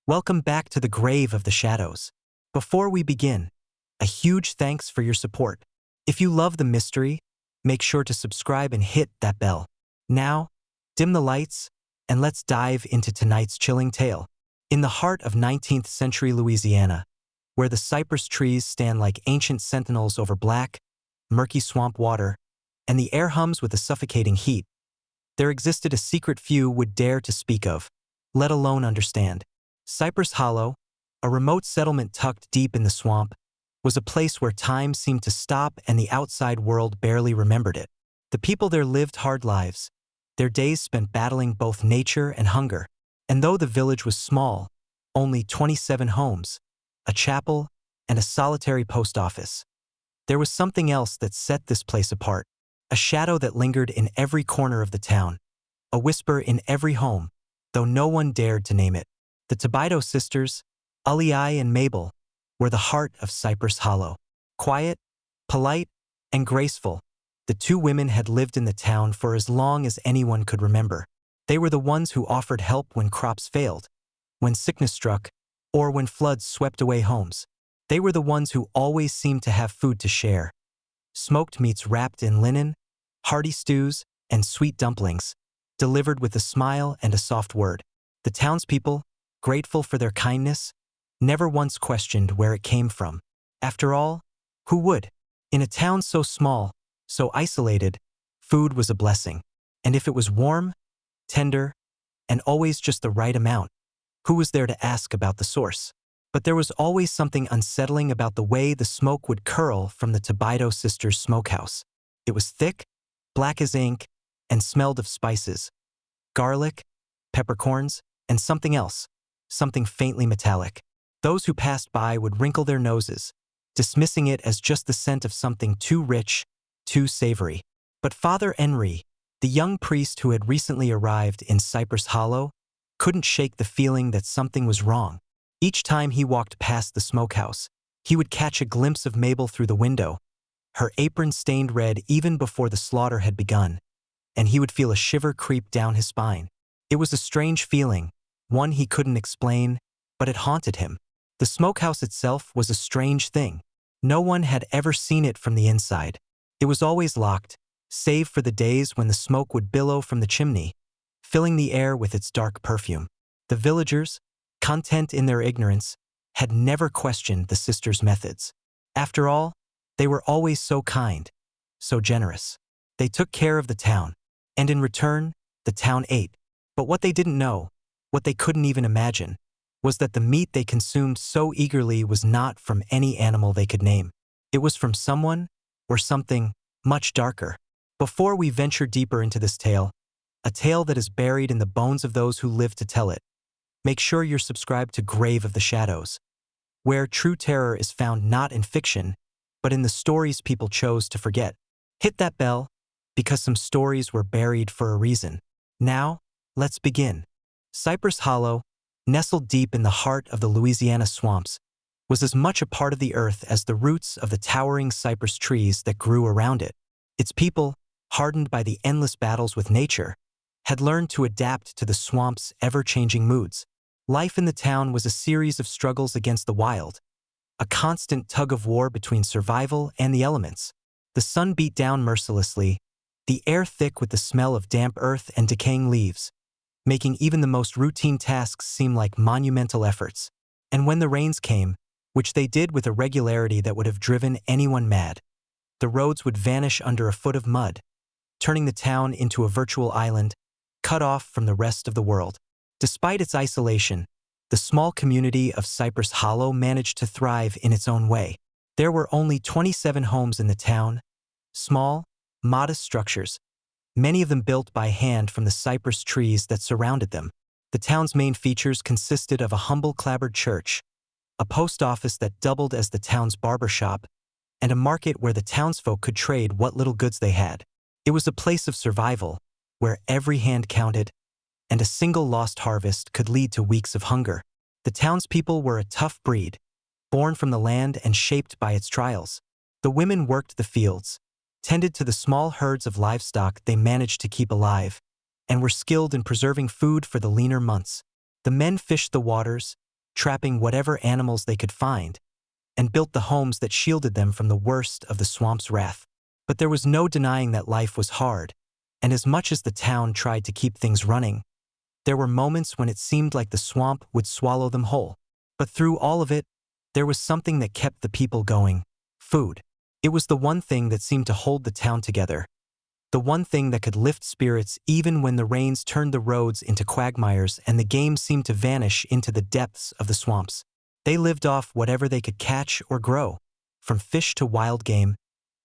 Welcome back to the Grave of the Shadows. Before we begin, a huge thanks for your support. If you love the mystery, make sure to subscribe and hit that bell. Now, dim the lights, and let's dive into tonight's chilling tale. In the heart of 19th century Louisiana, where the cypress trees stand like ancient sentinels over black, murky swamp water, and the air hums with a suffocating heat, there existed a secret few would dare to speak of, let alone understand. Cypress Hollow, a remote settlement tucked deep in the swamp, was a place where time seemed to stop and the outside world barely remembered it. The people there lived hard lives, their days spent battling both nature and hunger. And though the village was small, only 27 homes, a chapel, and a solitary post office, there was something else that set this place apart. A shadow that lingered in every corner of the town, a whisper in every home, though no one dared to name it. The Tibido Sisters, Ullei and Maybel, were the heart of Cypress Hollow. Quiet, polite, and graceful, the two women had lived in the town for as long as anyone could remember. They were the ones who offered help when crops failed, when sickness struck, or when floods swept away homes. They were the ones who always seemed to have food to share. Smoked meats wrapped in linen, hearty stews, and sweet dumplings, delivered with a smile and a soft word. The townspeople, grateful for their kindness, never once questioned where it came from. After all, who would? In a town so small, so isolated, food was a blessing. And if it was warm, tender, and always just the right amount, who was there to ask about the source? But there was always something unsettling about the way the smoke would curl from the Tibido Sisters' smokehouse. It was thick, black as ink, and smelled of spices, garlic, peppercorns, and something else, something faintly metallic. Those who passed by would wrinkle their noses, dismissing it as just the scent of something too rich, too savory. But Father Enri, the young priest who had recently arrived in Cypress Hollow, couldn't shake the feeling that something was wrong. Each time he walked past the smokehouse, he would catch a glimpse of Maybel through the window, her apron stained red even before the slaughter had begun, and he would feel a shiver creep down his spine. It was a strange feeling, one he couldn't explain, but it haunted him. The smokehouse itself was a strange thing. No one had ever seen it from the inside. It was always locked, save for the days when the smoke would billow from the chimney, filling the air with its dark perfume. The villagers, content in their ignorance, had never questioned the sisters' methods. After all, they were always so kind, so generous. They took care of the town, and in return, the town ate. But what they didn't know, what they couldn't even imagine, was that the meat they consumed so eagerly was not from any animal they could name. It was from someone, or something, much darker. Before we venture deeper into this tale, a tale that is buried in the bones of those who live to tell it, make sure you're subscribed to Grave of the Shadows, where true terror is found not in fiction, but in the stories people chose to forget. Hit that bell, because some stories were buried for a reason. Now, let's begin. Cypress Hollow, nestled deep in the heart of the Louisiana swamps, was as much a part of the earth as the roots of the towering cypress trees that grew around it. Its people, hardened by the endless battles with nature, had learned to adapt to the swamp's ever-changing moods. Life in the town was a series of struggles against the wild, a constant tug-of-war between survival and the elements. The sun beat down mercilessly, the air thick with the smell of damp earth and decaying leaves, making even the most routine tasks seem like monumental efforts. And when the rains came, which they did with a regularity that would have driven anyone mad, the roads would vanish under a foot of mud, turning the town into a virtual island, cut off from the rest of the world. Despite its isolation, the small community of Cypress Hollow managed to thrive in its own way. There were only 27 homes in the town, small, modest structures, many of them built by hand from the cypress trees that surrounded them. The town's main features consisted of a humble clapboard church, a post office that doubled as the town's barber shop, and a market where the townsfolk could trade what little goods they had. It was a place of survival, where every hand counted, and a single lost harvest could lead to weeks of hunger. The townspeople were a tough breed, born from the land and shaped by its trials. The women worked the fields, tended to the small herds of livestock they managed to keep alive, and were skilled in preserving food for the leaner months. The men fished the waters, trapping whatever animals they could find, and built the homes that shielded them from the worst of the swamp's wrath. But there was no denying that life was hard, and as much as the town tried to keep things running, there were moments when it seemed like the swamp would swallow them whole. But through all of it, there was something that kept the people going: food. It was the one thing that seemed to hold the town together, the one thing that could lift spirits even when the rains turned the roads into quagmires and the game seemed to vanish into the depths of the swamps. They lived off whatever they could catch or grow, from fish to wild game,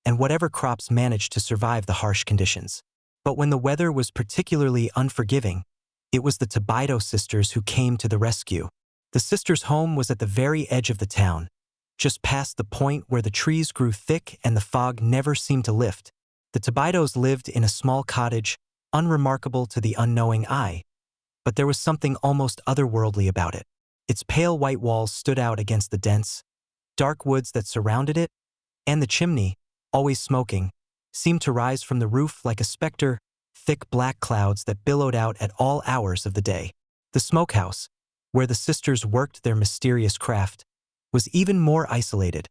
and whatever crops managed to survive the harsh conditions. But when the weather was particularly unforgiving, it was the Tibido sisters who came to the rescue. The sisters' home was at the very edge of the town, just past the point where the trees grew thick and the fog never seemed to lift. The Tibidos lived in a small cottage, unremarkable to the unknowing eye, but there was something almost otherworldly about it. Its pale white walls stood out against the dense, dark woods that surrounded it, and the chimney, always smoking, seemed to rise from the roof like a specter, thick black clouds that billowed out at all hours of the day. The smokehouse, where the sisters worked their mysterious craft, was even more isolated,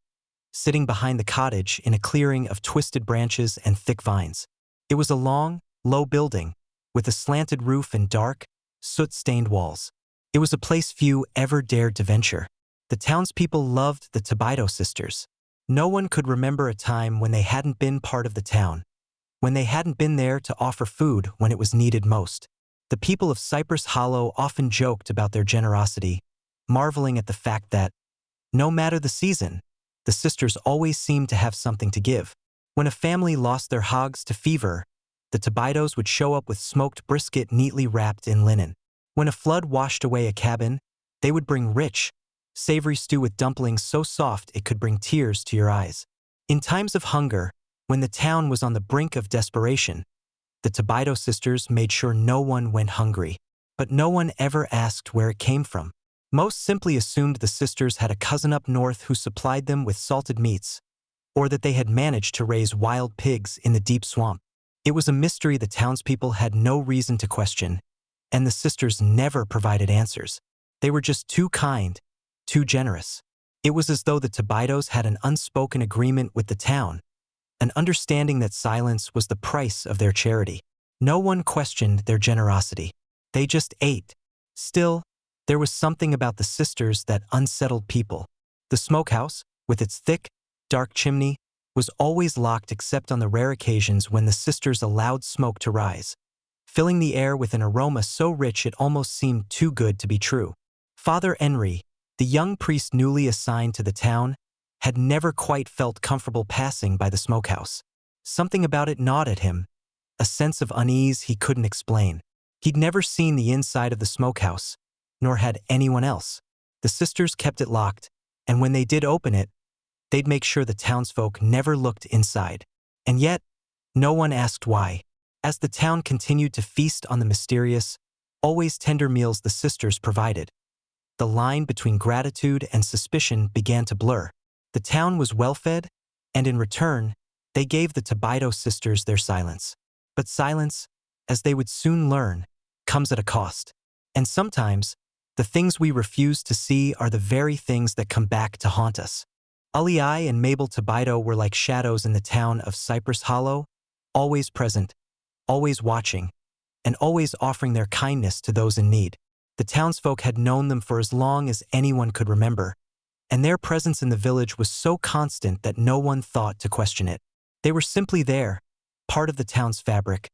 sitting behind the cottage in a clearing of twisted branches and thick vines. It was a long, low building, with a slanted roof and dark, soot-stained walls. It was a place few ever dared to venture. The townspeople loved the Tibido sisters. No one could remember a time when they hadn't been part of the town, when they hadn't been there to offer food when it was needed most. The people of Cypress Hollow often joked about their generosity, marveling at the fact that, no matter the season, the sisters always seemed to have something to give. When a family lost their hogs to fever, the Tibidos would show up with smoked brisket neatly wrapped in linen. When a flood washed away a cabin, they would bring rich, savory stew with dumplings so soft it could bring tears to your eyes. In times of hunger, when the town was on the brink of desperation, the Tibido sisters made sure no one went hungry, but no one ever asked where it came from. Most simply assumed the sisters had a cousin up north who supplied them with salted meats, or that they had managed to raise wild pigs in the deep swamp. It was a mystery the townspeople had no reason to question, and the sisters never provided answers. They were just too kind, too generous. It was as though the Tibidos had an unspoken agreement with the town, an understanding that silence was the price of their charity. No one questioned their generosity. They just ate. Still, there was something about the sisters that unsettled people. The smokehouse, with its thick, dark chimney, was always locked except on the rare occasions when the sisters allowed smoke to rise, filling the air with an aroma so rich it almost seemed too good to be true. Father Enri, the young priest newly assigned to the town, had never quite felt comfortable passing by the smokehouse. Something about it gnawed at him, a sense of unease he couldn't explain. He'd never seen the inside of the smokehouse, nor had anyone else. The sisters kept it locked, and when they did open it, they'd make sure the townsfolk never looked inside. And yet, no one asked why. As the town continued to feast on the mysterious, always tender meals the sisters provided, the line between gratitude and suspicion began to blur. The town was well-fed, and in return, they gave the Tibido sisters their silence. But silence, as they would soon learn, comes at a cost. And sometimes, the things we refuse to see are the very things that come back to haunt us. Ullei and Maybel Tibido were like shadows in the town of Cypress Hollow, always present, always watching, and always offering their kindness to those in need. The townsfolk had known them for as long as anyone could remember, and their presence in the village was so constant that no one thought to question it. They were simply there, part of the town's fabric,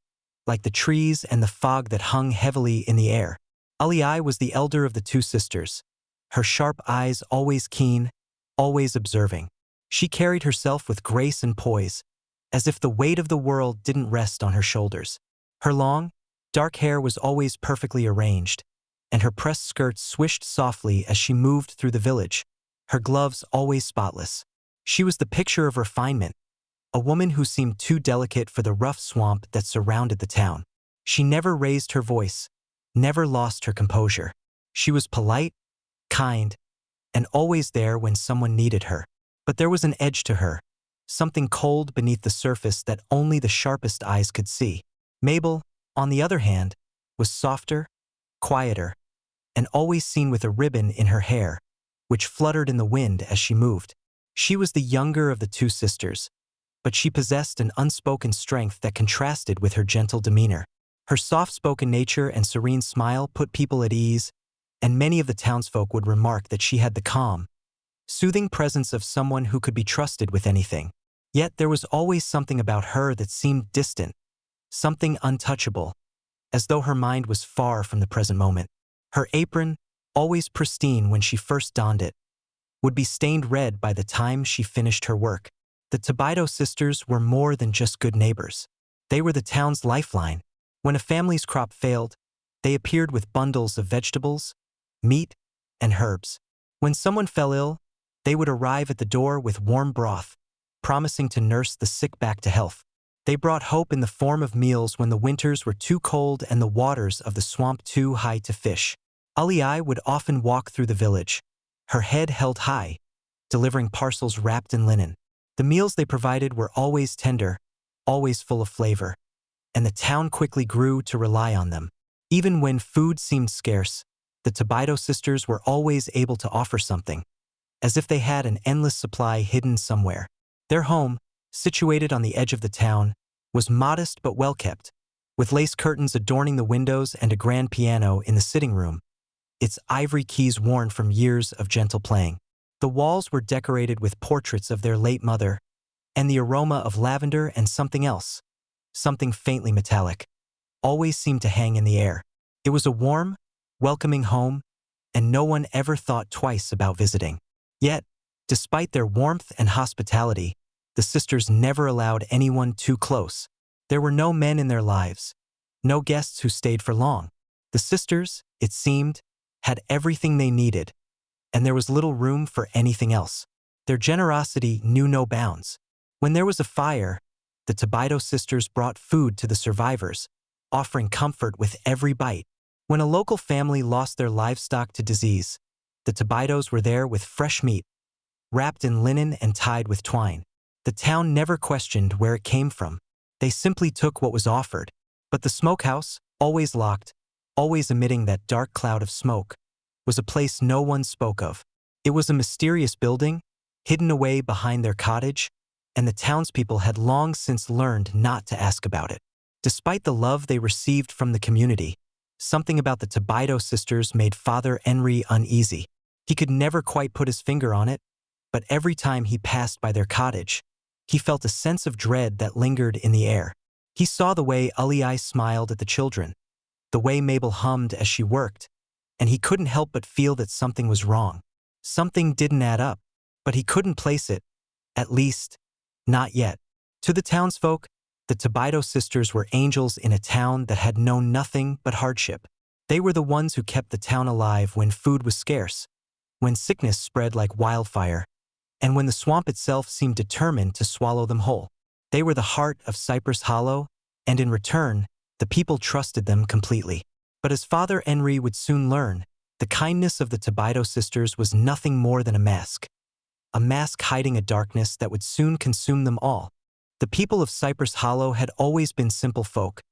like the trees and the fog that hung heavily in the air. Ullei was the elder of the two sisters, her sharp eyes always keen, always observing. She carried herself with grace and poise, as if the weight of the world didn't rest on her shoulders. Her long, dark hair was always perfectly arranged, and her pressed skirts swished softly as she moved through the village, her gloves always spotless. She was the picture of refinement, a woman who seemed too delicate for the rough swamp that surrounded the town. She never raised her voice, never lost her composure. She was polite, kind, and always there when someone needed her. But there was an edge to her, something cold beneath the surface that only the sharpest eyes could see. Maybel, on the other hand, was softer, quieter, and always seen with a ribbon in her hair, which fluttered in the wind as she moved. She was the younger of the two sisters, but she possessed an unspoken strength that contrasted with her gentle demeanor. Her soft-spoken nature and serene smile put people at ease, and many of the townsfolk would remark that she had the calm, soothing presence of someone who could be trusted with anything. Yet there was always something about her that seemed distant, something untouchable, as though her mind was far from the present moment. Her apron, always pristine when she first donned it, would be stained red by the time she finished her work. The Tibido sisters were more than just good neighbors. They were the town's lifeline. When a family's crop failed, they appeared with bundles of vegetables, meat, and herbs. When someone fell ill, they would arrive at the door with warm broth, promising to nurse the sick back to health. They brought hope in the form of meals when the winters were too cold and the waters of the swamp too high to fish. Ullei would often walk through the village, her head held high, delivering parcels wrapped in linen. The meals they provided were always tender, always full of flavor, and the town quickly grew to rely on them. Even when food seemed scarce, the Tibido sisters were always able to offer something, as if they had an endless supply hidden somewhere. Their home, situated on the edge of the town, was modest but well-kept, with lace curtains adorning the windows and a grand piano in the sitting room, its ivory keys worn from years of gentle playing. The walls were decorated with portraits of their late mother, and the aroma of lavender and something else, something faintly metallic, always seemed to hang in the air. It was a warm, welcoming home, and no one ever thought twice about visiting. Yet, despite their warmth and hospitality, the sisters never allowed anyone too close. There were no men in their lives, no guests who stayed for long. The sisters, it seemed, had everything they needed, and there was little room for anything else. Their generosity knew no bounds. When there was a fire, the Tibido sisters brought food to the survivors, offering comfort with every bite. When a local family lost their livestock to disease, the Tibidos were there with fresh meat, wrapped in linen and tied with twine. The town never questioned where it came from. They simply took what was offered. But the smokehouse, always locked, always emitting that dark cloud of smoke, was a place no one spoke of. It was a mysterious building, hidden away behind their cottage, and the townspeople had long since learned not to ask about it. Despite the love they received from the community, something about the Tibido sisters made Father Enri uneasy. He could never quite put his finger on it, but every time he passed by their cottage, he felt a sense of dread that lingered in the air. He saw the way Ullei smiled at the children, the way Maybel hummed as she worked, and he couldn't help but feel that something was wrong. Something didn't add up, but he couldn't place it, at least, not yet. To the townsfolk, the Tibido sisters were angels in a town that had known nothing but hardship. They were the ones who kept the town alive when food was scarce, when sickness spread like wildfire, and when the swamp itself seemed determined to swallow them whole. They were the heart of Cypress Hollow, and in return, the people trusted them completely. But as Father Enri would soon learn, the kindness of the Tibido sisters was nothing more than a mask hiding a darkness that would soon consume them all. The people of Cypress Hollow had always been simple folk,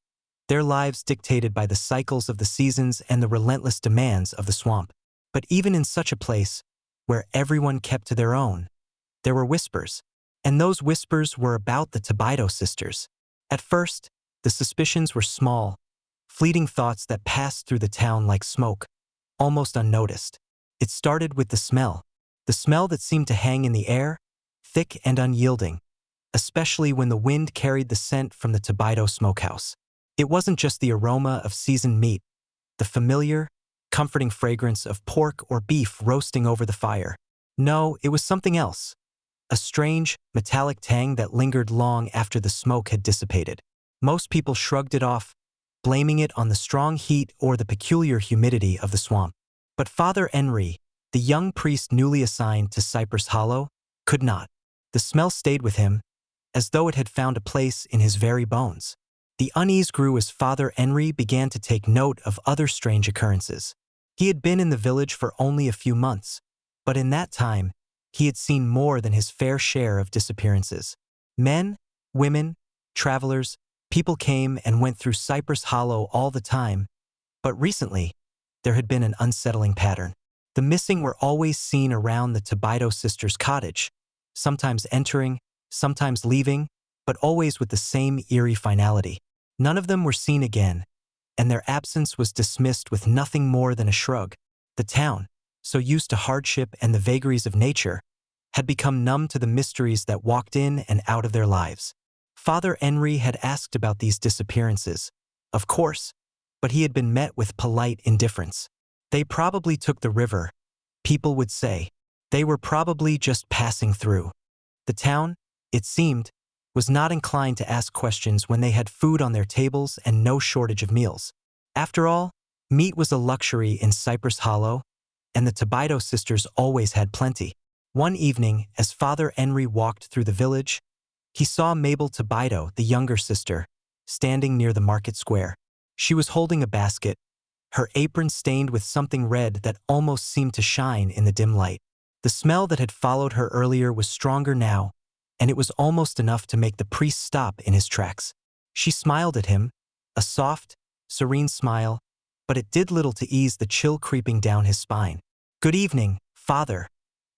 their lives dictated by the cycles of the seasons and the relentless demands of the swamp. But even in such a place, where everyone kept to their own, there were whispers, and those whispers were about the Tibido sisters. At first, the suspicions were small, fleeting thoughts that passed through the town like smoke, almost unnoticed. It started with the smell that seemed to hang in the air, thick and unyielding, especially when the wind carried the scent from the Tibido smokehouse. It wasn't just the aroma of seasoned meat, the familiar, comforting fragrance of pork or beef roasting over the fire. No, it was something else, a strange, metallic tang that lingered long after the smoke had dissipated. Most people shrugged it off, blaming it on the strong heat or the peculiar humidity of the swamp. But Father Enri, the young priest newly assigned to Cypress Hollow, could not. The smell stayed with him, as though it had found a place in his very bones. The unease grew as Father Enri began to take note of other strange occurrences. He had been in the village for only a few months, but in that time, he had seen more than his fair share of disappearances. Men, women, travelers, people came and went through Cypress Hollow all the time, but recently, there had been an unsettling pattern. The missing were always seen around the Tibido sisters' cottage, sometimes entering, sometimes leaving, but always with the same eerie finality. None of them were seen again, and their absence was dismissed with nothing more than a shrug. The town, so used to hardship and the vagaries of nature, had become numb to the mysteries that walked in and out of their lives. Father Enri had asked about these disappearances, of course, but he had been met with polite indifference. They probably took the river, people would say. They were probably just passing through. The town, it seemed, was not inclined to ask questions when they had food on their tables and no shortage of meals. After all, meat was a luxury in Cypress Hollow, and the Tibido sisters always had plenty. One evening, as Father Enri walked through the village, he saw Maybel Tibido, the younger sister, standing near the market square. She was holding a basket, her apron stained with something red that almost seemed to shine in the dim light. The smell that had followed her earlier was stronger now, and it was almost enough to make the priest stop in his tracks. She smiled at him, a soft, serene smile, but it did little to ease the chill creeping down his spine. "Good evening, Father,"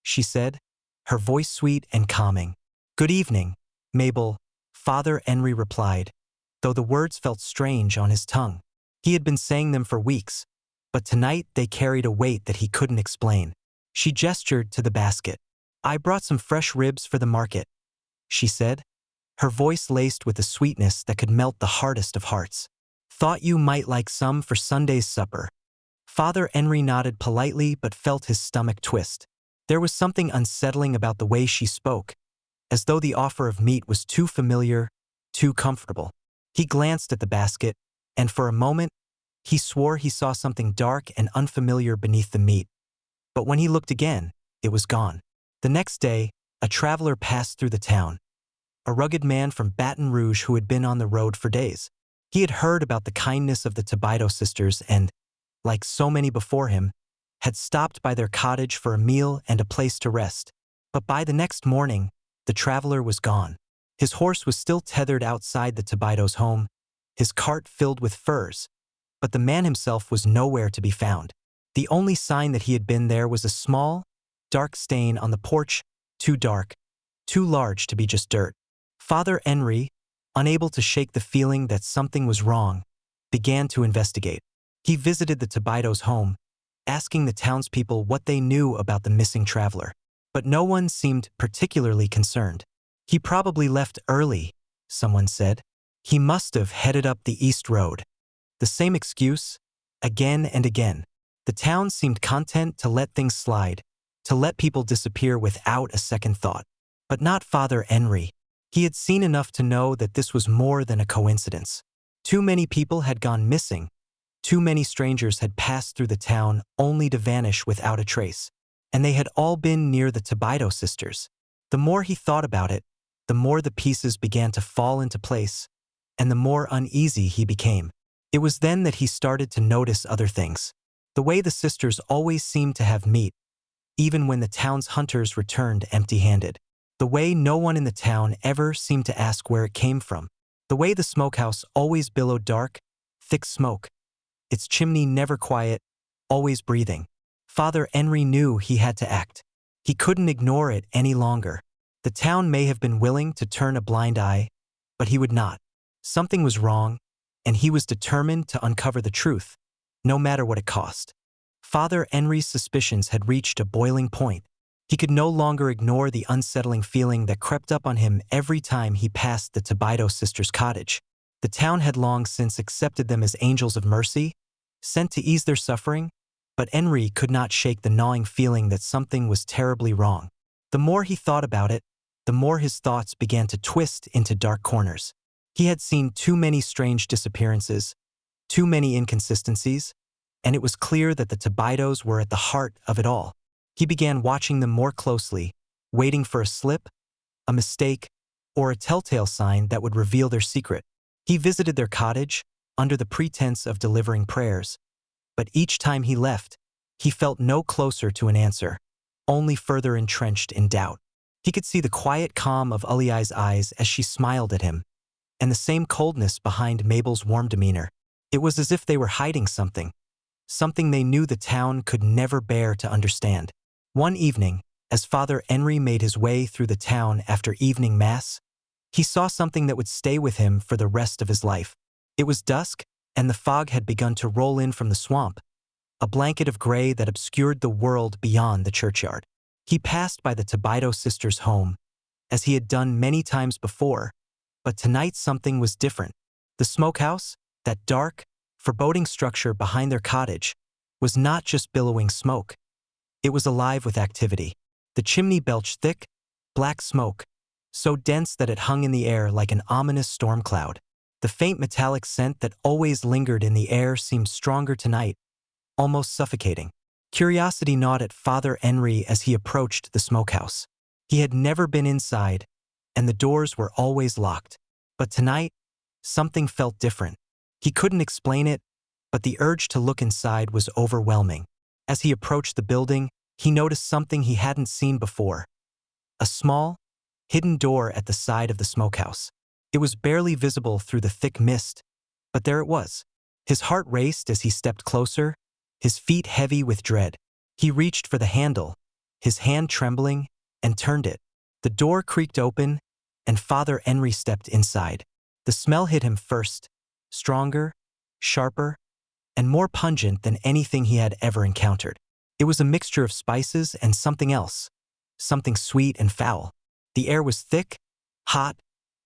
she said, her voice sweet and calming. "Good evening, Maybel," Father Enri replied, though the words felt strange on his tongue. He had been saying them for weeks, but tonight they carried a weight that he couldn't explain. She gestured to the basket. "I brought some fresh ribs for the market," she said, her voice laced with a sweetness that could melt the hardest of hearts. "Thought you might like some for Sunday's supper." Father Enri nodded politely but felt his stomach twist. There was something unsettling about the way she spoke, as though the offer of meat was too familiar, too comfortable. He glanced at the basket, and for a moment, he swore he saw something dark and unfamiliar beneath the meat. But when he looked again, it was gone. The next day, a traveler passed through the town, a rugged man from Baton Rouge who had been on the road for days. He had heard about the kindness of the Tibido sisters and, like so many before him, had stopped by their cottage for a meal and a place to rest. But by the next morning, the traveler was gone. His horse was still tethered outside the Tibido's home, his cart filled with furs, but the man himself was nowhere to be found. The only sign that he had been there was a small, dark stain on the porch, too dark, too large to be just dirt. Father Enri, unable to shake the feeling that something was wrong, began to investigate. He visited the Tibido's home, asking the townspeople what they knew about the missing traveler. But no one seemed particularly concerned. "He probably left early," someone said. "He must have headed up the East Road." The same excuse, again and again. The town seemed content to let things slide, to let people disappear without a second thought. But not Father Enri. He had seen enough to know that this was more than a coincidence. Too many people had gone missing. Too many strangers had passed through the town only to vanish without a trace. And they had all been near the Tibido sisters. The more he thought about it, the more the pieces began to fall into place, and the more uneasy he became. It was then that he started to notice other things. The way the sisters always seemed to have meat, even when the town's hunters returned empty-handed. The way no one in the town ever seemed to ask where it came from. The way the smokehouse always billowed dark, thick smoke, its chimney never quiet, always breathing. Father Enri knew he had to act. He couldn't ignore it any longer. The town may have been willing to turn a blind eye, but he would not. Something was wrong, and he was determined to uncover the truth, no matter what it cost. Father Enri's suspicions had reached a boiling point. He could no longer ignore the unsettling feeling that crept up on him every time he passed the Tibido sisters' cottage. The town had long since accepted them as angels of mercy, sent to ease their suffering, but Enri could not shake the gnawing feeling that something was terribly wrong. The more he thought about it, the more his thoughts began to twist into dark corners. He had seen too many strange disappearances, too many inconsistencies, and it was clear that the Tibidos were at the heart of it all. He began watching them more closely, waiting for a slip, a mistake, or a telltale sign that would reveal their secret. He visited their cottage, under the pretense of delivering prayers, but each time he left, he felt no closer to an answer, only further entrenched in doubt. He could see the quiet calm of Ullei's eyes as she smiled at him, and the same coldness behind Maybel's warm demeanor. It was as if they were hiding something, something they knew the town could never bear to understand. One evening, as Father Enri made his way through the town after evening mass, he saw something that would stay with him for the rest of his life. It was dusk, and the fog had begun to roll in from the swamp, a blanket of gray that obscured the world beyond the churchyard. He passed by the Tibido Sisters' home, as he had done many times before, but tonight something was different. The smokehouse, that dark, foreboding structure behind their cottage, was not just billowing smoke. It was alive with activity. The chimney belched thick, black smoke, so dense that it hung in the air like an ominous storm cloud. The faint metallic scent that always lingered in the air seemed stronger tonight, almost suffocating. Curiosity gnawed at Father Enri as he approached the smokehouse. He had never been inside, and the doors were always locked. But tonight, something felt different. He couldn't explain it, but the urge to look inside was overwhelming. As he approached the building, he noticed something he hadn't seen before. A small, hidden door at the side of the smokehouse. It was barely visible through the thick mist, but there it was. His heart raced as he stepped closer, his feet heavy with dread. He reached for the handle, his hand trembling, and turned it. The door creaked open, and Father Enri stepped inside. The smell hit him first, stronger, sharper, and more pungent than anything he had ever encountered. It was a mixture of spices and something else, something sweet and foul. The air was thick, hot,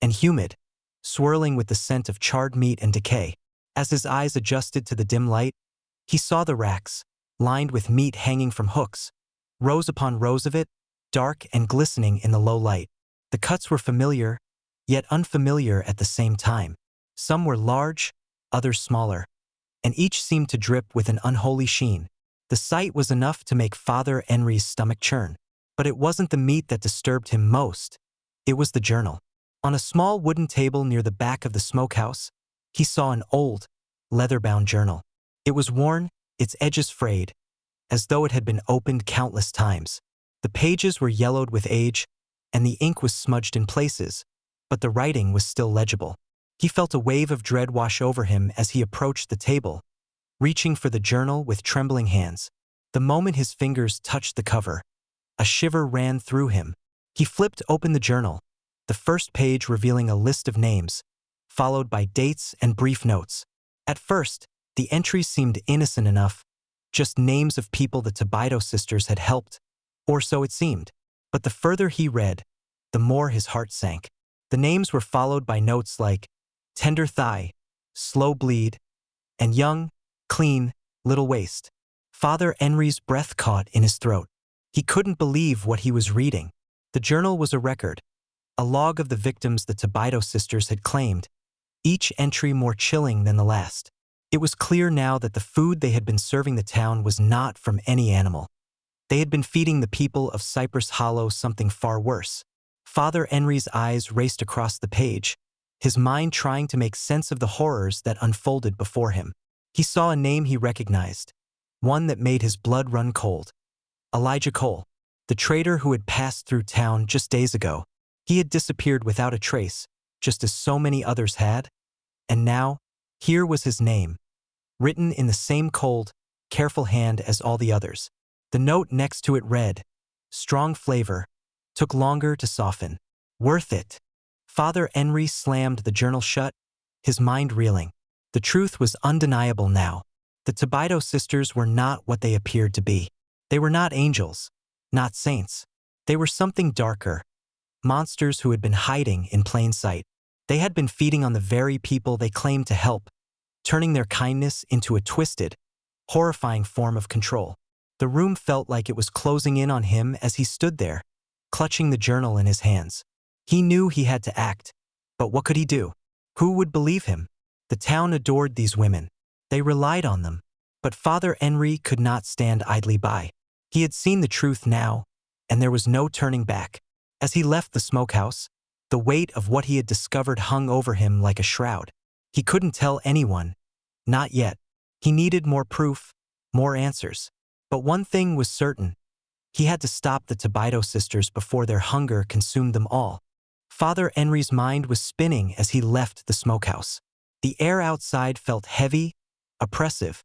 and humid, swirling with the scent of charred meat and decay. As his eyes adjusted to the dim light, he saw the racks, lined with meat hanging from hooks, rows upon rows of it, dark and glistening in the low light. The cuts were familiar, yet unfamiliar at the same time. Some were large, others smaller, and each seemed to drip with an unholy sheen. The sight was enough to make Father Enri's stomach churn. But it wasn't the meat that disturbed him most. It was the journal. On a small wooden table near the back of the smokehouse, he saw an old, leather-bound journal. It was worn, its edges frayed, as though it had been opened countless times. The pages were yellowed with age, and the ink was smudged in places, but the writing was still legible. He felt a wave of dread wash over him as he approached the table, reaching for the journal with trembling hands. The moment his fingers touched the cover, a shiver ran through him. He flipped open the journal, the first page revealing a list of names, followed by dates and brief notes. At first, the entries seemed innocent enough, just names of people the Tibido sisters had helped, or so it seemed. But the further he read, the more his heart sank. The names were followed by notes like tender thigh, slow bleed, and young, clean, little waist. Father Enri's breath caught in his throat. He couldn't believe what he was reading. The journal was a record, a log of the victims the Tibido sisters had claimed, each entry more chilling than the last. It was clear now that the food they had been serving the town was not from any animal. They had been feeding the people of Cypress Hollow something far worse. Father Enri's eyes raced across the page, his mind trying to make sense of the horrors that unfolded before him. He saw a name he recognized, one that made his blood run cold. Elijah Cole, the trader who had passed through town just days ago. He had disappeared without a trace, just as so many others had. And now, here was his name, written in the same cold, careful hand as all the others. The note next to it read, strong flavor, took longer to soften. Worth it. Father Enri slammed the journal shut, his mind reeling. The truth was undeniable now. The Tibido sisters were not what they appeared to be. They were not angels, not saints. They were something darker, monsters who had been hiding in plain sight. They had been feeding on the very people they claimed to help, turning their kindness into a twisted, horrifying form of control. The room felt like it was closing in on him as he stood there, clutching the journal in his hands. He knew he had to act, but what could he do? Who would believe him? The town adored these women. They relied on them. But Father Enri could not stand idly by. He had seen the truth now, and there was no turning back. As he left the smokehouse, the weight of what he had discovered hung over him like a shroud. He couldn't tell anyone. Not yet. He needed more proof, more answers. But one thing was certain. He had to stop the Tibido sisters before their hunger consumed them all. Father Enri's mind was spinning as he left the smokehouse. The air outside felt heavy, oppressive,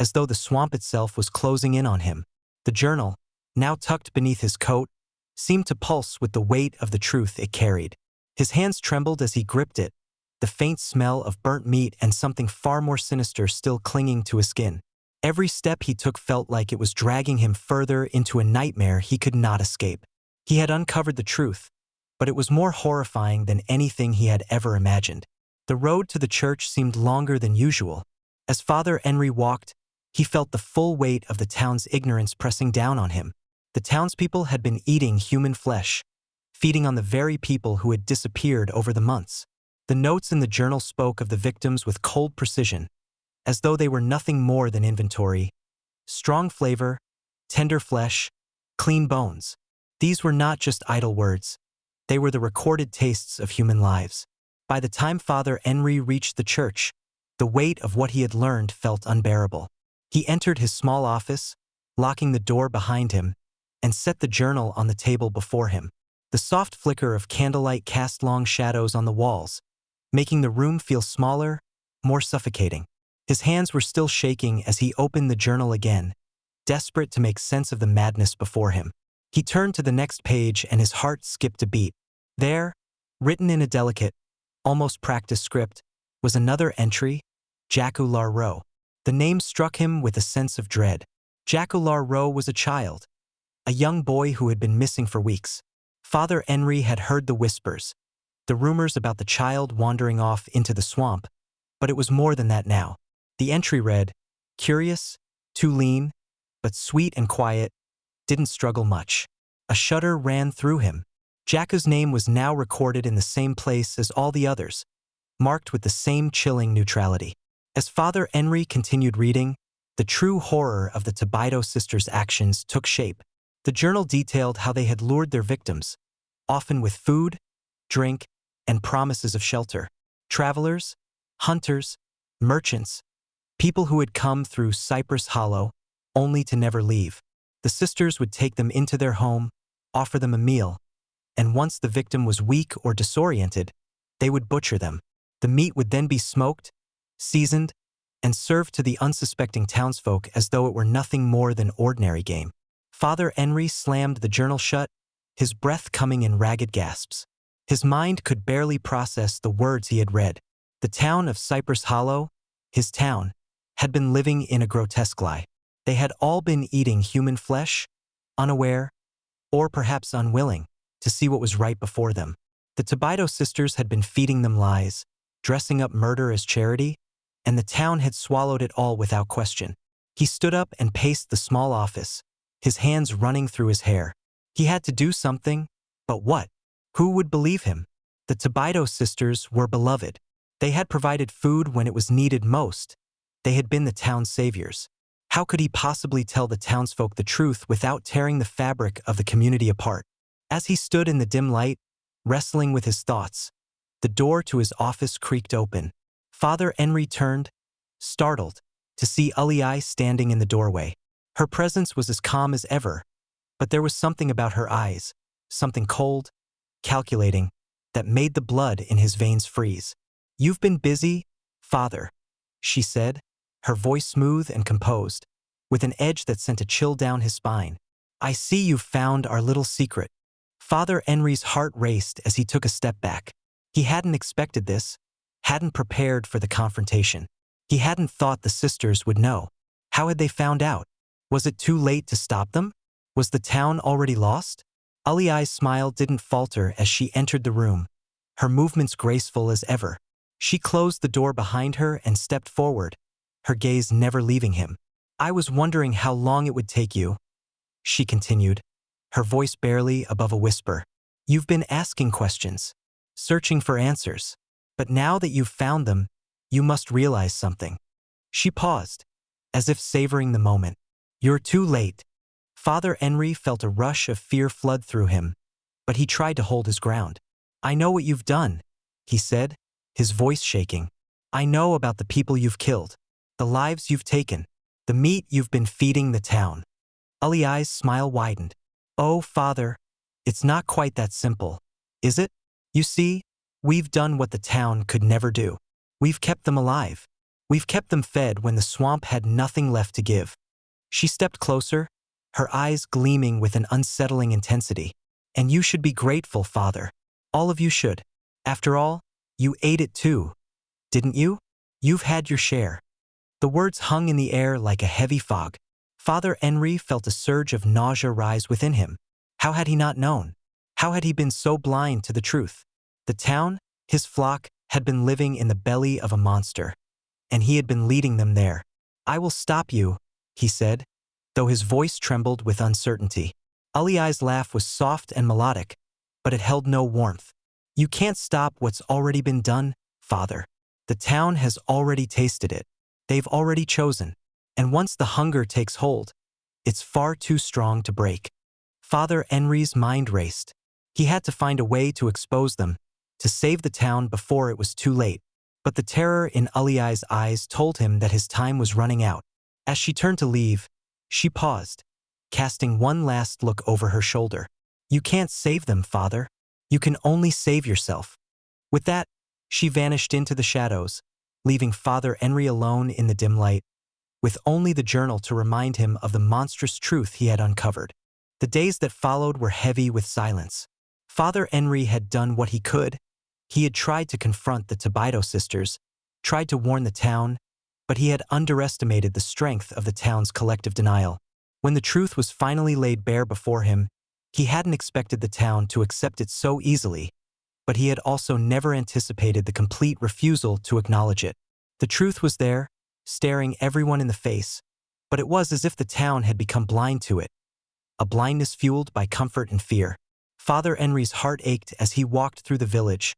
as though the swamp itself was closing in on him. The journal, now tucked beneath his coat, seemed to pulse with the weight of the truth it carried. His hands trembled as he gripped it, the faint smell of burnt meat and something far more sinister still clinging to his skin. Every step he took felt like it was dragging him further into a nightmare he could not escape. He had uncovered the truth, but it was more horrifying than anything he had ever imagined. The road to the church seemed longer than usual. As Father Enri walked, he felt the full weight of the town's ignorance pressing down on him. The townspeople had been eating human flesh, feeding on the very people who had disappeared over the months. The notes in the journal spoke of the victims with cold precision, as though they were nothing more than inventory. Strong flavor, tender flesh, clean bones. These were not just idle words. They were the recorded tastes of human lives. By the time Father Enri reached the church, the weight of what he had learned felt unbearable. He entered his small office, locking the door behind him, and set the journal on the table before him. The soft flicker of candlelight cast long shadows on the walls, making the room feel smaller, more suffocating. His hands were still shaking as he opened the journal again, desperate to make sense of the madness before him. He turned to the next page and his heart skipped a beat. There, written in a delicate, almost practiced script, was another entry, Jacular Row. The name struck him with a sense of dread. Jacular Row was a child, a young boy who had been missing for weeks. Father Enri had heard the whispers, the rumors about the child wandering off into the swamp, but it was more than that now. The entry read, curious, too lean, but sweet and quiet, didn't struggle much. A shudder ran through him. Jacu's name was now recorded in the same place as all the others, marked with the same chilling neutrality. As Father Enri continued reading, the true horror of the Tibido sisters' actions took shape. The journal detailed how they had lured their victims, often with food, drink, and promises of shelter. Travelers, hunters, merchants, people who had come through Cypress Hollow, only to never leave. The sisters would take them into their home, offer them a meal, and once the victim was weak or disoriented, they would butcher them. The meat would then be smoked, seasoned, and served to the unsuspecting townsfolk as though it were nothing more than ordinary game. Father Enri slammed the journal shut, his breath coming in ragged gasps. His mind could barely process the words he had read. The town of Cypress Hollow, his town, had been living in a grotesque lie. They had all been eating human flesh, unaware, or perhaps unwilling, to see what was right before them. The Tibido sisters had been feeding them lies, dressing up murder as charity, and the town had swallowed it all without question. He stood up and paced the small office, his hands running through his hair. He had to do something, but what? Who would believe him? The Tibido sisters were beloved. They had provided food when it was needed most. They had been the town's saviors. How could he possibly tell the townsfolk the truth without tearing the fabric of the community apart? As he stood in the dim light, wrestling with his thoughts, the door to his office creaked open. Father Enri turned, startled, to see Ullei standing in the doorway. Her presence was as calm as ever, but there was something about her eyes, something cold, calculating, that made the blood in his veins freeze. "You've been busy, Father," she said, her voice smooth and composed, with an edge that sent a chill down his spine. "I see you've found our little secret." Father Enri's heart raced as he took a step back. He hadn't expected this, hadn't prepared for the confrontation. He hadn't thought the sisters would know. How had they found out? Was it too late to stop them? Was the town already lost? Ullei's smile didn't falter as she entered the room, her movements graceful as ever. She closed the door behind her and stepped forward, her gaze never leaving him. "I was wondering how long it would take you," she continued, her voice barely above a whisper. "You've been asking questions, searching for answers. But now that you've found them, you must realize something." She paused, as if savoring the moment. "You're too late." Father Enri felt a rush of fear flood through him, but he tried to hold his ground. "I know what you've done," he said, his voice shaking. "I know about the people you've killed, the lives you've taken, the meat you've been feeding the town." Ullei's smile widened. "Oh, Father, it's not quite that simple, is it? You see, we've done what the town could never do. We've kept them alive. We've kept them fed when the swamp had nothing left to give. She stepped closer, her eyes gleaming with an unsettling intensity. And you should be grateful, Father. All of you should. After all, you ate it too, didn't you? You've had your share. The words hung in the air like a heavy fog. Father Enri felt a surge of nausea rise within him. How had he not known? How had he been so blind to the truth? The town, his flock, had been living in the belly of a monster, and he had been leading them there. I will stop you, he said, though his voice trembled with uncertainty. Ullei's laugh was soft and melodic, but it held no warmth. You can't stop what's already been done, Father. The town has already tasted it. They've already chosen. And once the hunger takes hold, it's far too strong to break. Father Enri's mind raced. He had to find a way to expose them, to save the town before it was too late. But the terror in Ullei's eyes told him that his time was running out. As she turned to leave, she paused, casting one last look over her shoulder. You can't save them, Father. You can only save yourself. With that, she vanished into the shadows, leaving Father Enri alone in the dim light, with only the journal to remind him of the monstrous truth he had uncovered. The days that followed were heavy with silence. Father Enri had done what he could. He had tried to confront the Tibido Sisters, tried to warn the town, but he had underestimated the strength of the town's collective denial. When the truth was finally laid bare before him, he hadn't expected the town to accept it so easily, but he had also never anticipated the complete refusal to acknowledge it. The truth was there, staring everyone in the face, but it was as if the town had become blind to it, a blindness fueled by comfort and fear. Father Enri's heart ached as he walked through the village,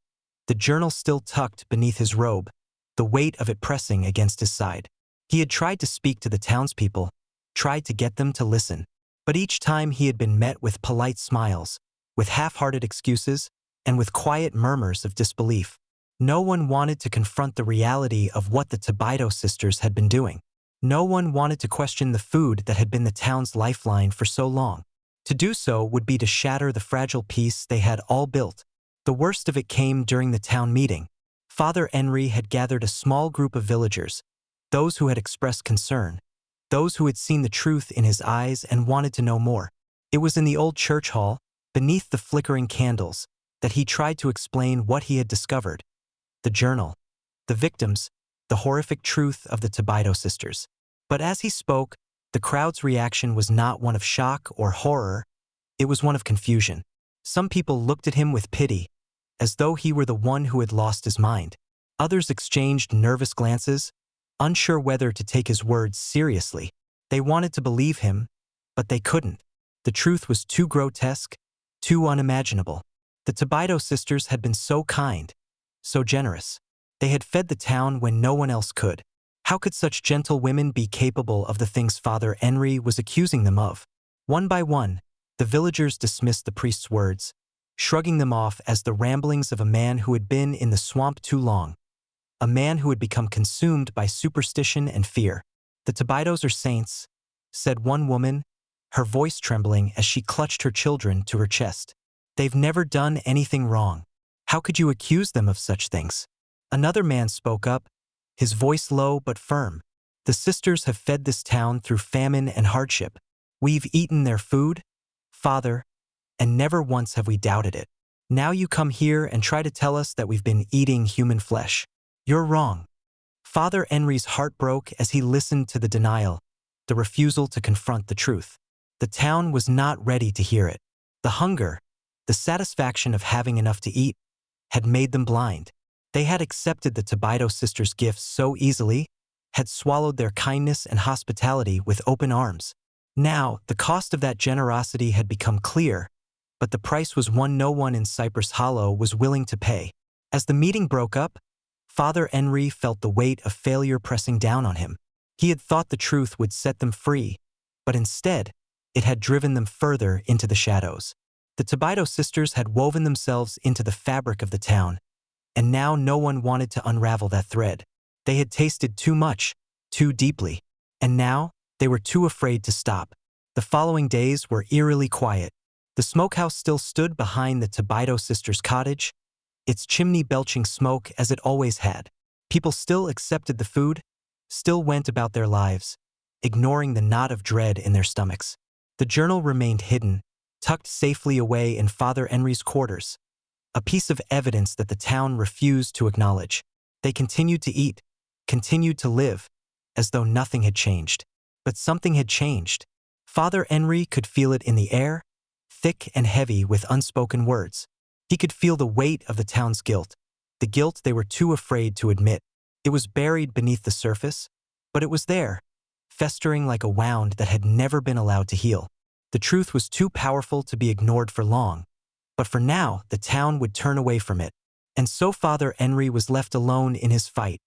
the journal still tucked beneath his robe, the weight of it pressing against his side. He had tried to speak to the townspeople, tried to get them to listen, but each time he had been met with polite smiles, with half-hearted excuses, and with quiet murmurs of disbelief. No one wanted to confront the reality of what the Tibido Sisters had been doing. No one wanted to question the food that had been the town's lifeline for so long. To do so would be to shatter the fragile peace they had all built. The worst of it came during the town meeting. Father Enri had gathered a small group of villagers, those who had expressed concern, those who had seen the truth in his eyes and wanted to know more. It was in the old church hall, beneath the flickering candles, that he tried to explain what he had discovered. The journal, the victims, the horrific truth of the Tibido Sisters. But as he spoke, the crowd's reaction was not one of shock or horror, it was one of confusion. Some people looked at him with pity, as though he were the one who had lost his mind. Others exchanged nervous glances, unsure whether to take his words seriously. They wanted to believe him, but they couldn't. The truth was too grotesque, too unimaginable. The Tibido Sisters had been so kind, so generous. They had fed the town when no one else could. How could such gentle women be capable of the things Father Enri was accusing them of? One by one, the villagers dismissed the priest's words, shrugging them off as the ramblings of a man who had been in the swamp too long, a man who had become consumed by superstition and fear. The Tibidos are saints, said one woman, her voice trembling as she clutched her children to her chest. They've never done anything wrong. How could you accuse them of such things? Another man spoke up, his voice low but firm. The sisters have fed this town through famine and hardship. We've eaten their food, Father, and never once have we doubted it. Now you come here and try to tell us that we've been eating human flesh. You're wrong. Father Enri's heart broke as he listened to the denial, the refusal to confront the truth. The town was not ready to hear it. The hunger, the satisfaction of having enough to eat, had made them blind. They had accepted the Tibido Sisters' gifts so easily, had swallowed their kindness and hospitality with open arms. Now, the cost of that generosity had become clear, but the price was one no one in Cypress Hollow was willing to pay. As the meeting broke up, Father Enri felt the weight of failure pressing down on him. He had thought the truth would set them free, but instead, it had driven them further into the shadows. The Tibido Sisters had woven themselves into the fabric of the town, and now no one wanted to unravel that thread. They had tasted too much, too deeply, and now they were too afraid to stop. The following days were eerily quiet. The smokehouse still stood behind the Tibido Sisters' cottage, its chimney belching smoke as it always had. People still accepted the food, still went about their lives, ignoring the knot of dread in their stomachs. The journal remained hidden, tucked safely away in Father Enri's quarters, a piece of evidence that the town refused to acknowledge. They continued to eat, continued to live, as though nothing had changed. But something had changed. Father Enri could feel it in the air, thick and heavy with unspoken words. He could feel the weight of the town's guilt, the guilt they were too afraid to admit. It was buried beneath the surface, but it was there, festering like a wound that had never been allowed to heal. The truth was too powerful to be ignored for long, but for now the town would turn away from it. And so Father Enri was left alone in his fight,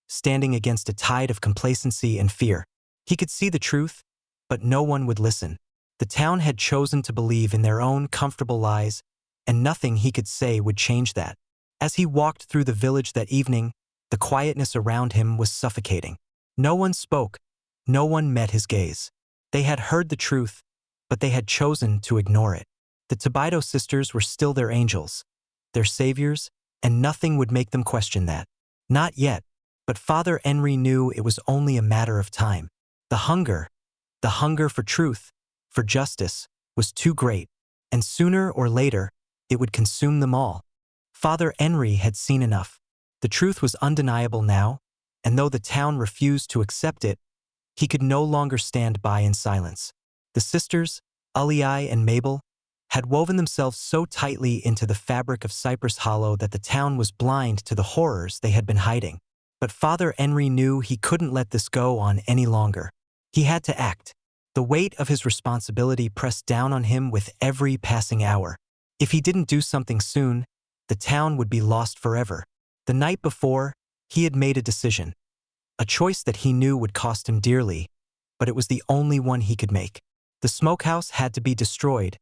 standing against a tide of complacency and fear. He could see the truth, but no one would listen. The town had chosen to believe in their own comfortable lies, and nothing he could say would change that. As he walked through the village that evening, the quietness around him was suffocating. No one spoke, no one met his gaze. They had heard the truth, but they had chosen to ignore it. The Tibido sisters were still their angels, their saviors, and nothing would make them question that. Not yet, but Father Enri knew it was only a matter of time. The hunger for truth, for justice, was too great, and sooner or later, it would consume them all. Father Enri had seen enough. The truth was undeniable now, and though the town refused to accept it, he could no longer stand by in silence. The sisters, Ullei and Maybel, had woven themselves so tightly into the fabric of Cypress Hollow that the town was blind to the horrors they had been hiding. But Father Enri knew he couldn't let this go on any longer. He had to act. The weight of his responsibility pressed down on him with every passing hour. If he didn't do something soon, the town would be lost forever. The night before, he had made a decision. A choice that he knew would cost him dearly, but it was the only one he could make. The smokehouse had to be destroyed,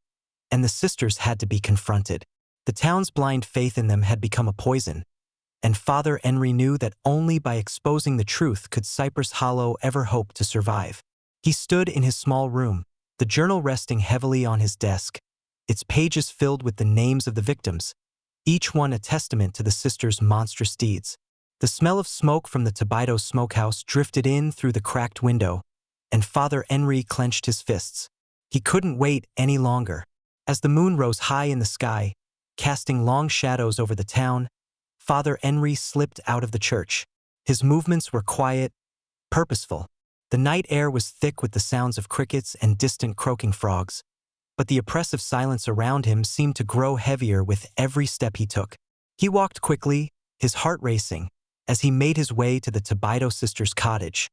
and the sisters had to be confronted. The town's blind faith in them had become a poison, and Father Enri knew that only by exposing the truth could Cypress Hollow ever hope to survive. He stood in his small room, the journal resting heavily on his desk, its pages filled with the names of the victims, each one a testament to the sisters' monstrous deeds. The smell of smoke from the Tibido smokehouse drifted in through the cracked window, and Father Enri clenched his fists. He couldn't wait any longer. As the moon rose high in the sky, casting long shadows over the town, Father Enri slipped out of the church. His movements were quiet, purposeful. The night air was thick with the sounds of crickets and distant croaking frogs, but the oppressive silence around him seemed to grow heavier with every step he took. He walked quickly, his heart racing, as he made his way to the Tibido sisters' cottage,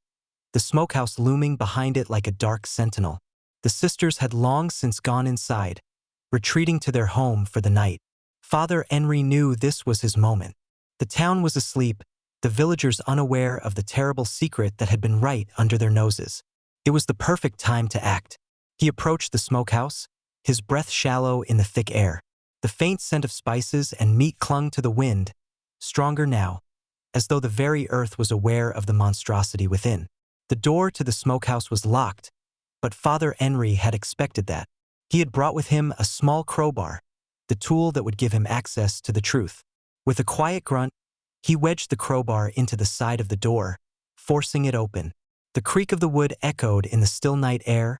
the smokehouse looming behind it like a dark sentinel. The sisters had long since gone inside, retreating to their home for the night. Father Enri knew this was his moment. The town was asleep, the villagers unaware of the terrible secret that had been right under their noses. It was the perfect time to act. He approached the smokehouse, his breath shallow in the thick air. The faint scent of spices and meat clung to the wind, stronger now, as though the very earth was aware of the monstrosity within. The door to the smokehouse was locked, but Father Enri had expected that. He had brought with him a small crowbar, the tool that would give him access to the truth. With a quiet grunt, he wedged the crowbar into the side of the door, forcing it open. The creak of the wood echoed in the still night air,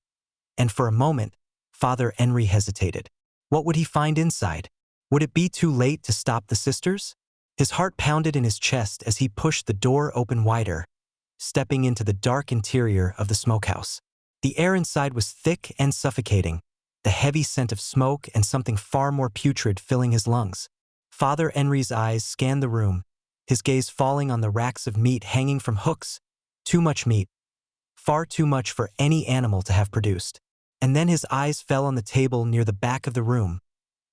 and for a moment, Father Enri hesitated. What would he find inside? Would it be too late to stop the sisters? His heart pounded in his chest as he pushed the door open wider, stepping into the dark interior of the smokehouse. The air inside was thick and suffocating, the heavy scent of smoke and something far more putrid filling his lungs. Father Enri's eyes scanned the room, his gaze falling on the racks of meat hanging from hooks. Too much meat. Far too much for any animal to have produced. And then his eyes fell on the table near the back of the room,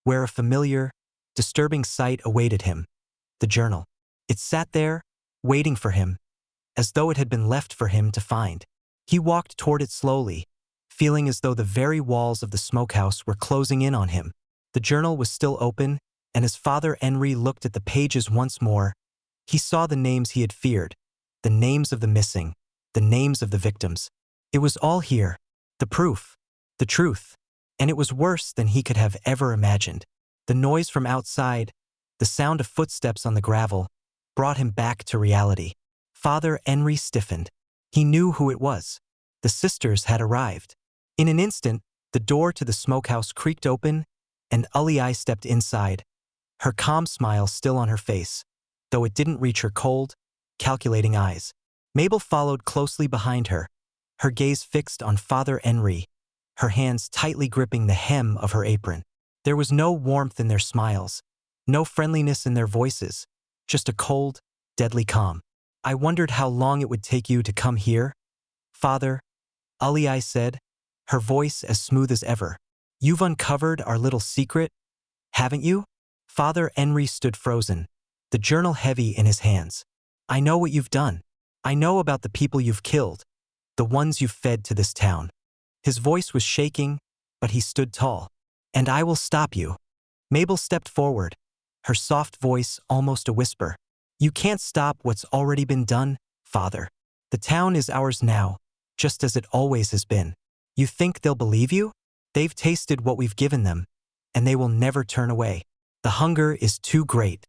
where a familiar, disturbing sight awaited him. The journal. It sat there, waiting for him, as though it had been left for him to find. He walked toward it slowly, feeling as though the very walls of the smokehouse were closing in on him. The journal was still open, and as Father Enri looked at the pages once more, he saw the names he had feared, the names of the missing, the names of the victims. It was all here, the proof, the truth, and it was worse than he could have ever imagined. The noise from outside, the sound of footsteps on the gravel, brought him back to reality. Father Enri stiffened. He knew who it was. The sisters had arrived. In an instant, the door to the smokehouse creaked open, and Ullei stepped inside, her calm smile still on her face, though it didn't reach her cold, calculating eyes. Maybel followed closely behind her, her gaze fixed on Father Enri, her hands tightly gripping the hem of her apron. There was no warmth in their smiles, no friendliness in their voices, just a cold, deadly calm. "I wondered how long it would take you to come here, Father," Ullei said, her voice as smooth as ever. "You've uncovered our little secret, haven't you?" Father Enri stood frozen, the journal heavy in his hands. "I know what you've done. I know about the people you've killed, the ones you've fed to this town." His voice was shaking, but he stood tall. "And I will stop you." Maybel stepped forward, her soft voice almost a whisper. "You can't stop what's already been done, Father. The town is ours now, just as it always has been. You think they'll believe you? They've tasted what we've given them, and they will never turn away. The hunger is too great."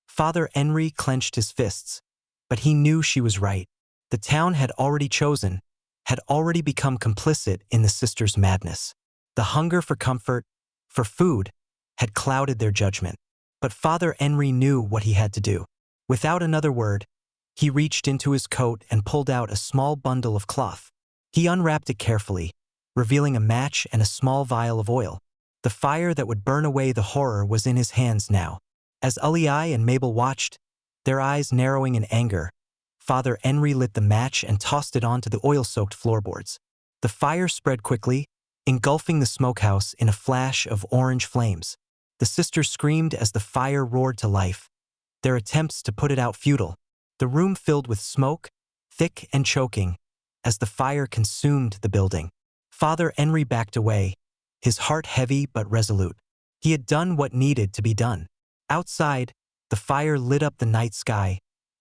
Father Enri clenched his fists, but he knew she was right. The town had already chosen, had already become complicit in the sisters' madness. The hunger for comfort, for food, had clouded their judgment. But Father Enri knew what he had to do. Without another word, he reached into his coat and pulled out a small bundle of cloth. He unwrapped it carefully, revealing a match and a small vial of oil. The fire that would burn away the horror was in his hands now. As Ullei and Maybel watched, their eyes narrowing in anger, Father Enri lit the match and tossed it onto the oil-soaked floorboards. The fire spread quickly, engulfing the smokehouse in a flash of orange flames. The sisters screamed as the fire roared to life, their attempts to put it out futile. The room filled with smoke, thick and choking, as the fire consumed the building. Father Enri backed away, his heart heavy but resolute. He had done what needed to be done. Outside, the fire lit up the night sky,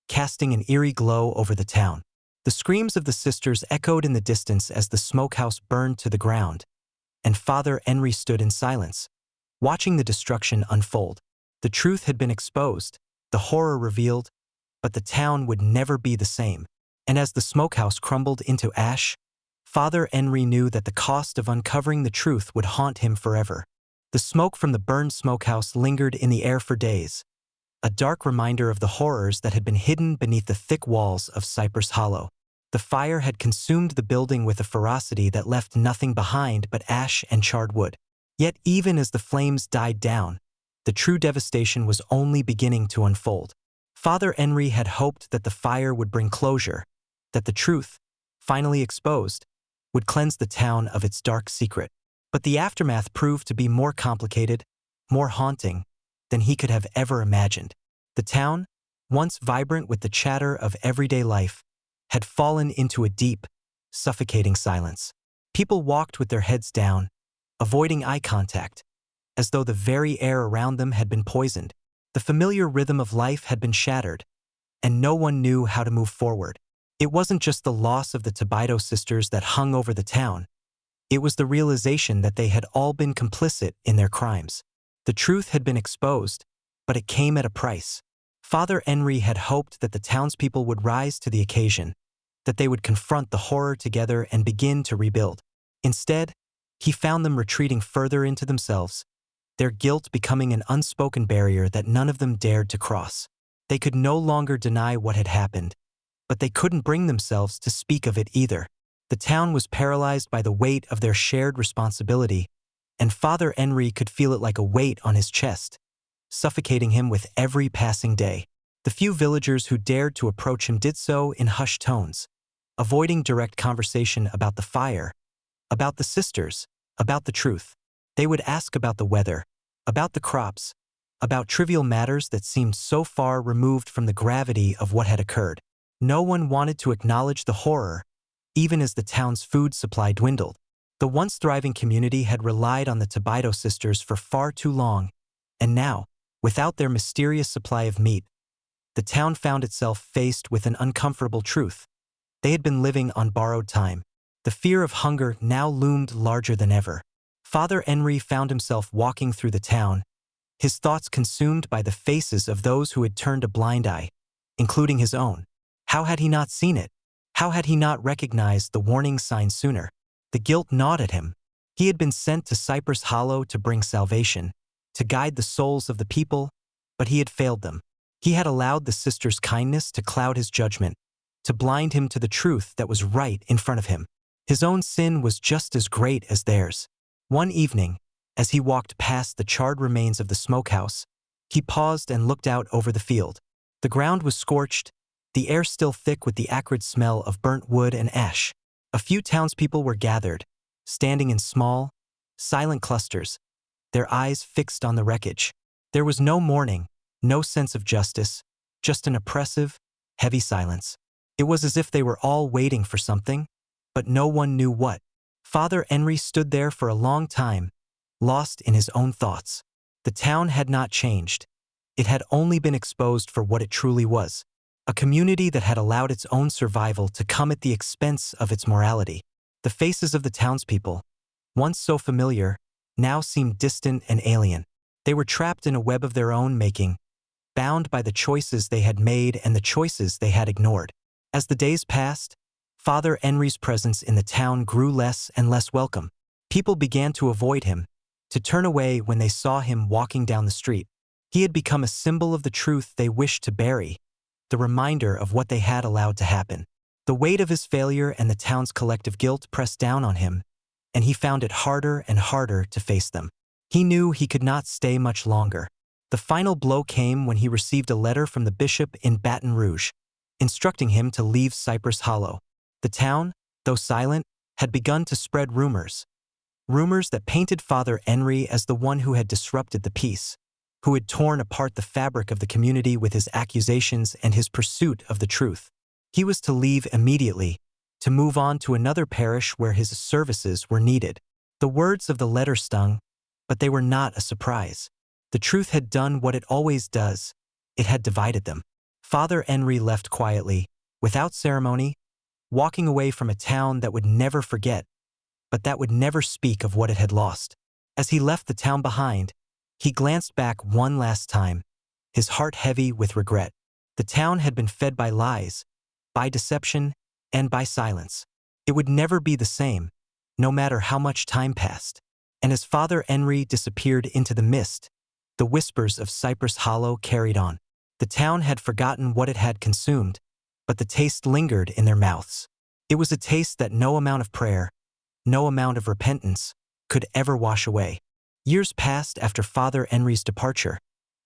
casting an eerie glow over the town. The screams of the sisters echoed in the distance as the smokehouse burned to the ground, and Father Enri stood in silence, watching the destruction unfold. The truth had been exposed, the horror revealed, but the town would never be the same. And as the smokehouse crumbled into ash, Father Enri knew that the cost of uncovering the truth would haunt him forever. The smoke from the burned smokehouse lingered in the air for days, a dark reminder of the horrors that had been hidden beneath the thick walls of Cypress Hollow. The fire had consumed the building with a ferocity that left nothing behind but ash and charred wood. Yet even as the flames died down, the true devastation was only beginning to unfold. Father Enri had hoped that the fire would bring closure, that the truth, finally exposed, would cleanse the town of its dark secret. But the aftermath proved to be more complicated, more haunting, than he could have ever imagined. The town, once vibrant with the chatter of everyday life, had fallen into a deep, suffocating silence. People walked with their heads down, avoiding eye contact, as though the very air around them had been poisoned. The familiar rhythm of life had been shattered, and no one knew how to move forward. It wasn't just the loss of the Tibido sisters that hung over the town. It was the realization that they had all been complicit in their crimes. The truth had been exposed, but it came at a price. Father Enri had hoped that the townspeople would rise to the occasion, that they would confront the horror together and begin to rebuild. Instead, he found them retreating further into themselves, their guilt becoming an unspoken barrier that none of them dared to cross. They could no longer deny what had happened, but they couldn't bring themselves to speak of it either. The town was paralyzed by the weight of their shared responsibility, and Father Enri could feel it like a weight on his chest, suffocating him with every passing day. The few villagers who dared to approach him did so in hushed tones, avoiding direct conversation about the fire, about the sisters, about the truth. They would ask about the weather, about the crops, about trivial matters that seemed so far removed from the gravity of what had occurred. No one wanted to acknowledge the horror, even as the town's food supply dwindled. The once thriving community had relied on the Tibido sisters for far too long, and now, without their mysterious supply of meat, the town found itself faced with an uncomfortable truth. They had been living on borrowed time. The fear of hunger now loomed larger than ever. Father Enri found himself walking through the town, his thoughts consumed by the faces of those who had turned a blind eye, including his own. How had he not seen it? How had he not recognized the warning sign sooner? The guilt gnawed at him. He had been sent to Cypress Hollow to bring salvation, to guide the souls of the people, but he had failed them. He had allowed the sisters' kindness to cloud his judgment, to blind him to the truth that was right in front of him. His own sin was just as great as theirs. One evening, as he walked past the charred remains of the smokehouse, he paused and looked out over the field. The ground was scorched, the air still thick with the acrid smell of burnt wood and ash. A few townspeople were gathered, standing in small, silent clusters, their eyes fixed on the wreckage. There was no mourning, no sense of justice, just an oppressive, heavy silence. It was as if they were all waiting for something, but no one knew what. Father Enri stood there for a long time, lost in his own thoughts. The town had not changed. It had only been exposed for what it truly was, a community that had allowed its own survival to come at the expense of its morality. The faces of the townspeople, once so familiar, now seemed distant and alien. They were trapped in a web of their own making, bound by the choices they had made and the choices they had ignored. As the days passed, Father Enri's presence in the town grew less and less welcome. People began to avoid him, to turn away when they saw him walking down the street. He had become a symbol of the truth they wished to bury, the reminder of what they had allowed to happen. The weight of his failure and the town's collective guilt pressed down on him, and he found it harder and harder to face them. He knew he could not stay much longer. The final blow came when he received a letter from the bishop in Baton Rouge, instructing him to leave Cypress Hollow. The town, though silent, had begun to spread rumors. Rumors that painted Father Enri as the one who had disrupted the peace, who had torn apart the fabric of the community with his accusations and his pursuit of the truth. He was to leave immediately, to move on to another parish where his services were needed. The words of the letter stung, but they were not a surprise. The truth had done what it always does. It had divided them. Father Enri left quietly, without ceremony, walking away from a town that would never forget, but that would never speak of what it had lost. As he left the town behind, he glanced back one last time, his heart heavy with regret. The town had been fed by lies, by deception, and by silence. It would never be the same, no matter how much time passed. And as Father Enri disappeared into the mist, the whispers of Cypress Hollow carried on. The town had forgotten what it had consumed, but the taste lingered in their mouths. It was a taste that no amount of prayer, no amount of repentance, could ever wash away. Years passed after Father Enri's departure,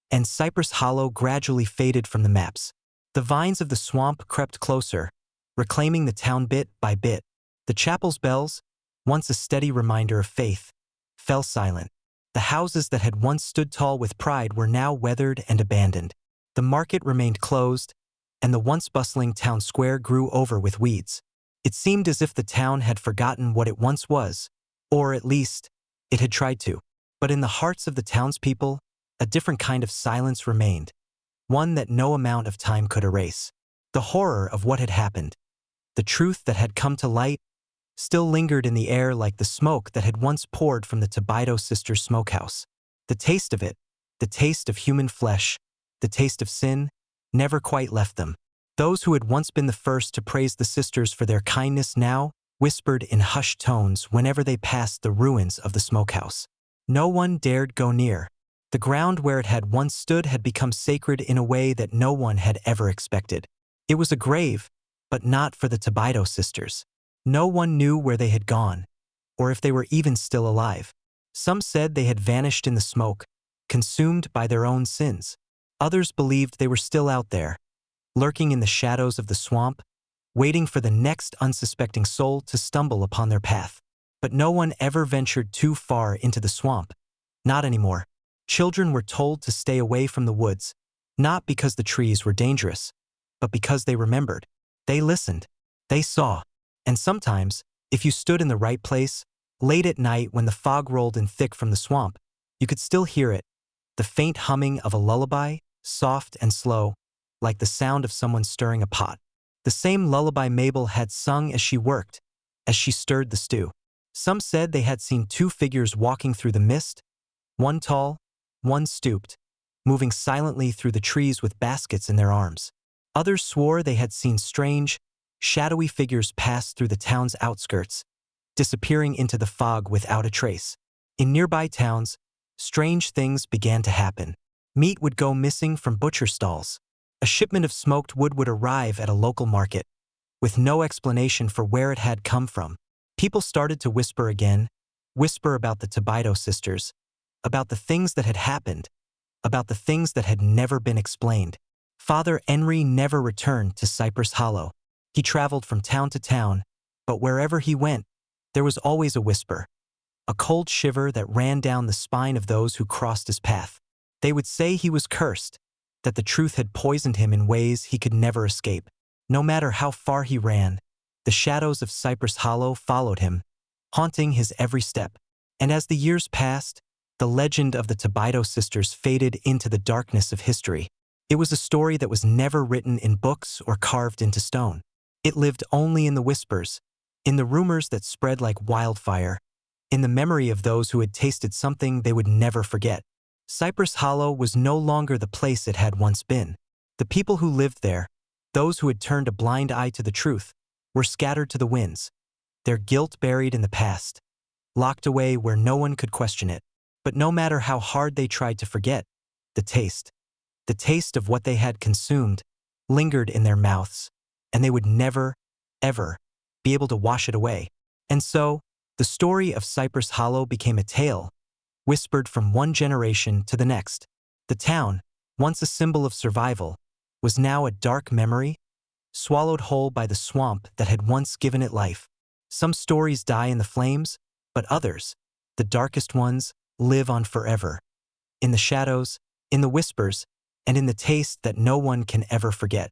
and Cypress Hollow gradually faded from the maps. The vines of the swamp crept closer, reclaiming the town bit by bit. The chapel's bells, once a steady reminder of faith, fell silent. The houses that had once stood tall with pride were now weathered and abandoned. The market remained closed, and the once bustling town square grew over with weeds. It seemed as if the town had forgotten what it once was, or at least, it had tried to. But in the hearts of the townspeople, a different kind of silence remained, one that no amount of time could erase. The horror of what had happened, the truth that had come to light, still lingered in the air like the smoke that had once poured from the Tibido Sisters' smokehouse. The taste of it, the taste of human flesh, the taste of sin, never quite left them. Those who had once been the first to praise the sisters for their kindness now whispered in hushed tones whenever they passed the ruins of the smokehouse. No one dared go near. The ground where it had once stood had become sacred in a way that no one had ever expected. It was a grave, but not for the Tibido sisters. No one knew where they had gone, or if they were even still alive. Some said they had vanished in the smoke, consumed by their own sins. Others believed they were still out there, lurking in the shadows of the swamp, waiting for the next unsuspecting soul to stumble upon their path. But no one ever ventured too far into the swamp. Not anymore. Children were told to stay away from the woods, not because the trees were dangerous, but because they remembered. They listened. They saw. And sometimes, if you stood in the right place, late at night when the fog rolled in thick from the swamp, you could still hear it, the faint humming of a lullaby, soft and slow, like the sound of someone stirring a pot. The same lullaby Maybel had sung as she worked, as she stirred the stew. Some said they had seen two figures walking through the mist, one tall, one stooped, moving silently through the trees with baskets in their arms. Others swore they had seen strange, shadowy figures passed through the town's outskirts, disappearing into the fog without a trace. In nearby towns, strange things began to happen. Meat would go missing from butcher stalls. A shipment of smoked wood would arrive at a local market, with no explanation for where it had come from. People started to whisper again, whisper about the Tibido Sisters, about the things that had happened, about the things that had never been explained. Father Enri never returned to Cypress Hollow. He traveled from town to town, but wherever he went, there was always a whisper, a cold shiver that ran down the spine of those who crossed his path. They would say he was cursed, that the truth had poisoned him in ways he could never escape. No matter how far he ran, the shadows of Cypress Hollow followed him, haunting his every step. And as the years passed, the legend of the Tibido Sisters faded into the darkness of history. It was a story that was never written in books or carved into stone. It lived only in the whispers, in the rumors that spread like wildfire, in the memory of those who had tasted something they would never forget. Cypress Hollow was no longer the place it had once been. The people who lived there, those who had turned a blind eye to the truth, were scattered to the winds, their guilt buried in the past, locked away where no one could question it. But no matter how hard they tried to forget, the taste of what they had consumed, lingered in their mouths, and they would never, ever be able to wash it away. And so, the story of Cypress Hollow became a tale, whispered from one generation to the next. The town, once a symbol of survival, was now a dark memory, swallowed whole by the swamp that had once given it life. Some stories die in the flames, but others, the darkest ones, live on forever. In the shadows, in the whispers, and in the taste that no one can ever forget.